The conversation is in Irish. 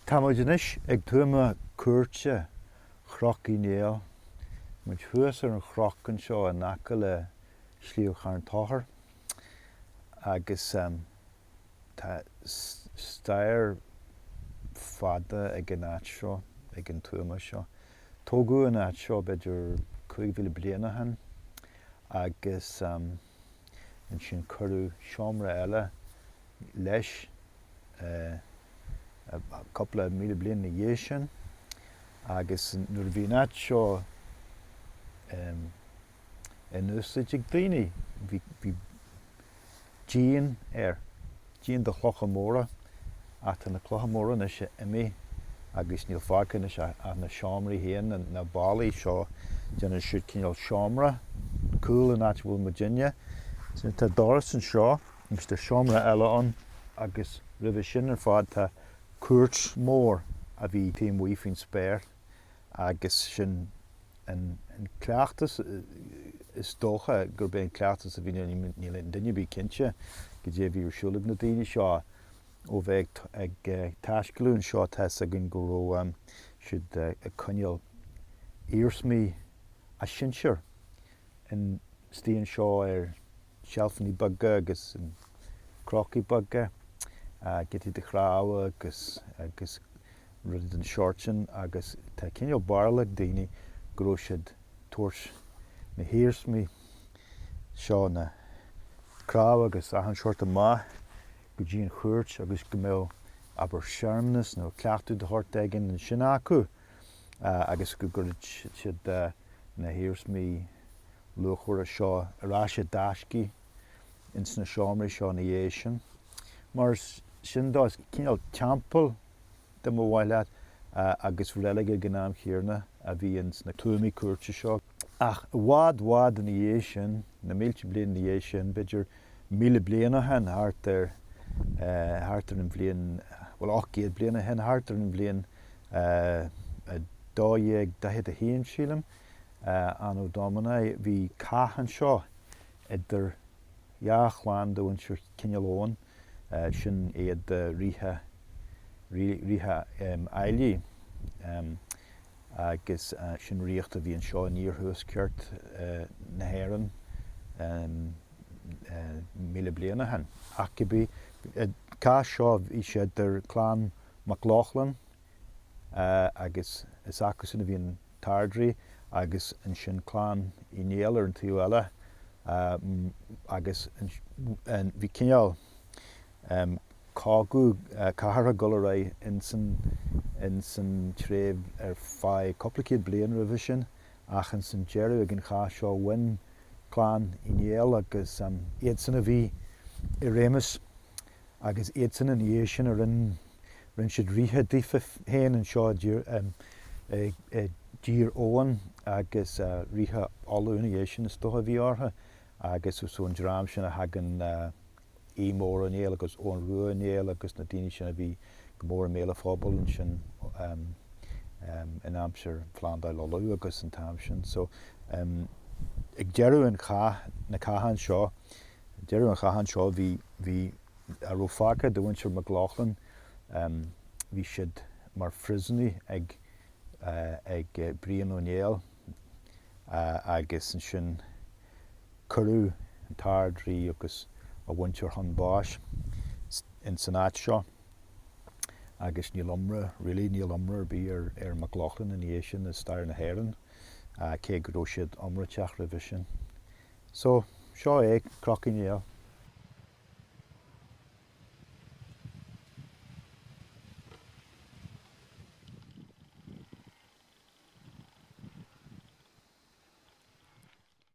Táimeois ag tuama cuirte chnoc í Néill, muid thuas ar an chnoc anseo in aice le slíomh charn táthair agus tá stair fada ag an áit seo, ag an tuama seo. Tógú an áit seo beidir 5,000 bliana hain agus an sin curú seomra eile leis a couple of míle bliana na dhé sin agus nuair a bhí an áit seo in úsáid ag daoine bhí Jean Jean de chlochamóra ata na chlochamóra na sé imi agus níl farcan a na seomraí héan na bálaí seo déanann siad cinál seomra cool in áit bhfuil Virginia sin tá doras an seo agus tá seomra eile ann agus ribh sin ar fad tá cuairt mór a bhí taomhaí faoin spéir agus sin an cleachtas is dócha gur bé an cleachtas a bhí níl duine bhí cinse go dtí bhí siúlaigh na daoine seo ó bheith ag taisciúin seo teas a gin go raibh siad a coinneal íorsmaí a sinseir in stíon seo ar sealfaní bagga agus an crocaí bagga getí de chráha agus rud an seirtin agus tá cinneal barlaigh daoine go raibh siad tuairs na híorsmaí seo na chráha agus a an seirta maith go dtí an chuairt agus go mbeadh aber searmnas nó cleachtú de thart aigean an sin acu agus go gcuireadh siad na híorsmaí luachhuaire seo arráise dáiscí ins na seomraí seo na dhé sin. Mar sin dá cinneal teampall de mo bhhaile agus réige gnáam chéarna a bhí ins na tuamaí cuirte seo. Ach bhád in na dhé sin, na mílte bliana na dhé sin, beidir míle bliana hain thart ar an bblion, well 800 bliana hain thart ar an bblion 210 sílim anó Domina bhí caitheann seo idir dheachláin do bhain siúr cinneal óin sin iad ríthe éilí agus sin riocht a bhí an seo níorthús Cuirte na hÉireann míle bliana hain. Ach go bhí cá seo bhí siad ar chlán MacLachlan agus is acu sin a bhí an tardraí agus an sin chlán í Néill ar an tíú eile agus bhí cinneal cágu cahara golaré in san tréimh ar fáid coplacéad blian roimh sin ach an san dearú ag an chá seo bhain chlán í Néill agus iad san a bhí i réimeas agus iad san an dhé sin a rinn siad ríthe dífa héin an seo dír óhan agus ríthe áúna dhé sin is dótha bhí ortha agus ús ón drám sin a hagan mór an Néill agus ón ruúa Néill agus na daoine sin a bhí go mór méle fábal sin in amsir Flandail olú agus an tam sin. So ag dearú na caitheann seo, dearú an caitheann seo bhí a rófácha do bhain siúr MacLachlan bhí siad mar frisannaí ag bríon ó Néill agus an sin curú an tardraí agus a bhaintear chun báis in san áit seo agus níl iomra bí ar MacLachlan in dhé sin is stair na hÉireann cé go raibh siad iomra teach roimh sin. So seo é Chnoc í Néill.